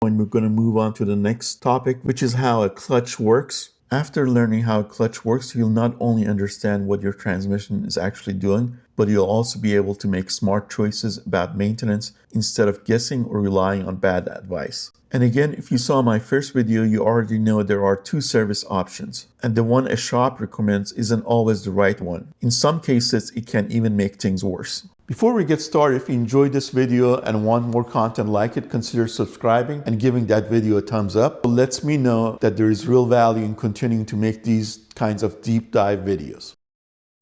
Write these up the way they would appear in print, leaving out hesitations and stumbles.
And we're going to move on to the next topic, which is how a clutch works. After learning how a clutch works, you'll not only understand what your transmission is actually doing, but you'll also be able to make smart choices about maintenance instead of guessing or relying on bad advice. And again, if you saw my first video, you already know there are two service options, and the one a shop recommends isn't always the right one. In some cases, it can even make things worse. Before we get started, if you enjoyed this video and want more content like it, consider subscribing and giving that video a thumbs up. It lets me know that there is real value in continuing to make these kinds of deep dive videos.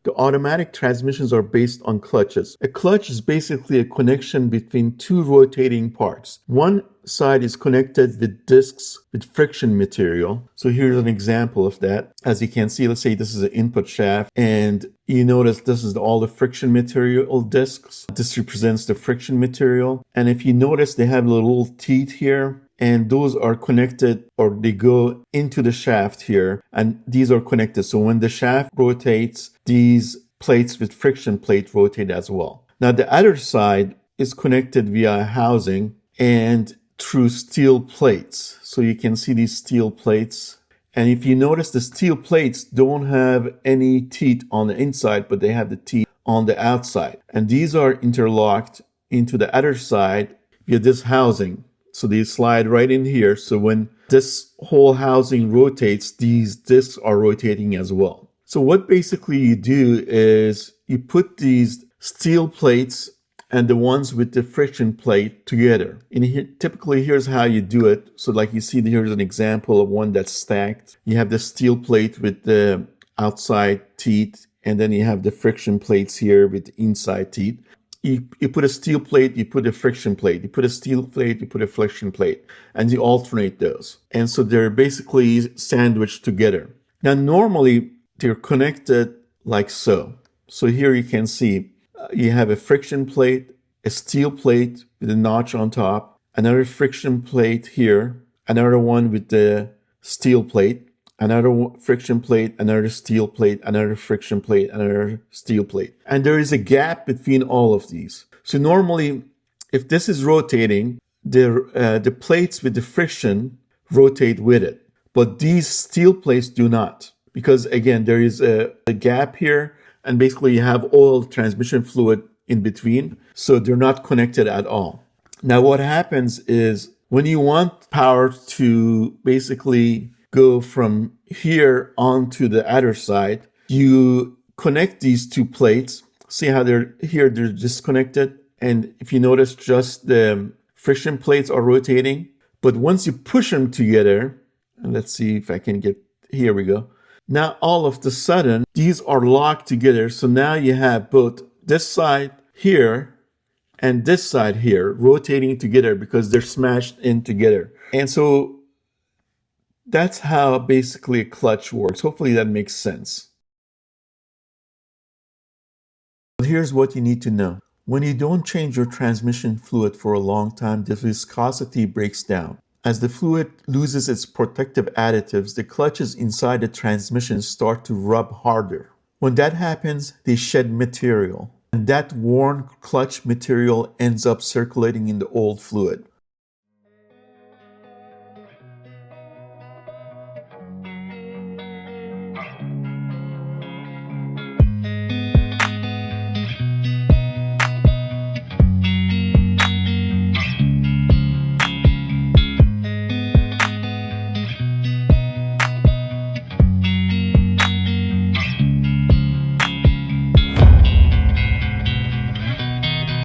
The automatic transmissions are based on clutches. A clutch is basically a connection between two rotating parts. One side is connected with discs with friction material. So here's an example of that. As you can see, let's say this is an input shaft, and you notice this is all the friction material discs. This represents the friction material. And if you notice, they have little teeth here, and those are connected, or they go into the shaft here, and these are connected. So when the shaft rotates, these plates with friction plate rotate as well. Now the other side is connected via housing and through steel plates. So you can see these steel plates. And if you notice, the steel plates don't have any teeth on the inside, but they have the teeth on the outside. And these are interlocked into the other side via this housing. So they slide right in here. So when this whole housing rotates, these discs are rotating as well. So what basically you do is you put these steel plates and the ones with the friction plate together. And here, typically here's how you do it. So like you see, here's an example of one that's stacked. You have the steel plate with the outside teeth, and then you have the friction plates here with the inside teeth. You put a steel plate, you put a friction plate, you put a steel plate, you put a friction plate, and you alternate those. And so they're basically sandwiched together. Now, normally they're connected like so. So here you can see you have a friction plate, a steel plate with a notch on top, another friction plate here, another one with the steel plate, another friction plate, another steel plate, another friction plate, another steel plate. And there is a gap between all of these. So normally, if this is rotating, the plates with the friction rotate with it. But these steel plates do not. Because again, there is a gap here, and basically you have oil transmission fluid in between. So they're not connected at all. Now what happens is when you want power to basically go from here onto the other side, you connect these two plates. See how they're disconnected? And if you notice, just the friction plates are rotating. But once you push them together, and let's see if I can get, here we go. Now all of a sudden, these are locked together. So now you have both this side here and this side here rotating together because they're smashed in together. And so that's how basically a clutch works. Hopefully that makes sense. Here's what you need to know. When you don't change your transmission fluid for a long time, the viscosity breaks down. As the fluid loses its protective additives, the clutches inside the transmission start to rub harder. When that happens, they shed material. And that worn clutch material ends up circulating in the old fluid.